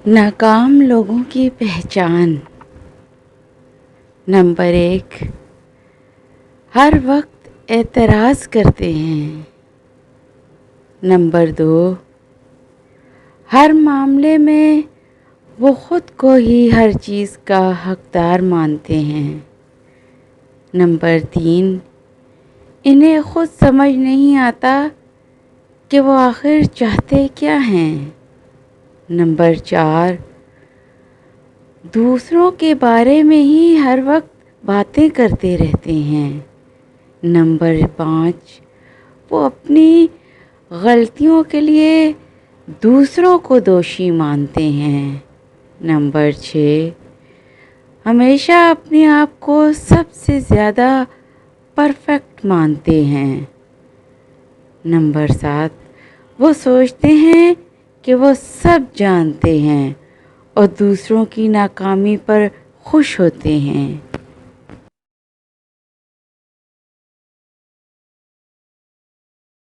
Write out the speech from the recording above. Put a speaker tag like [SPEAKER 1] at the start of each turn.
[SPEAKER 1] ناکام لوگوں کی پہچان۔ نمبر 1، ہر وقت اعتراض کرتے ہیں۔ نمبر 2، ہر معاملے میں وہ خود کو ہی ہر چیز کا حقدار مانتے ہیں۔ نمبر 3، انہیں خود سمجھ نہیں آتا کہ وہ آخر چاہتے کیا ہیں۔ نمبر 4، دوسروں کے بارے میں ہی ہر وقت باتیں کرتے رہتے ہیں۔ نمبر 5، وہ اپنی غلطیوں کے لیے دوسروں کو دوشی مانتے ہیں۔ نمبر 6، ہمیشہ اپنے آپ کو سب سے زیادہ پرفیکٹ مانتے ہیں۔ نمبر 7، وہ سوچتے ہیں کہ وہ سب جانتے ہیں اور دوسروں کی ناکامی پر خوش ہوتے ہیں۔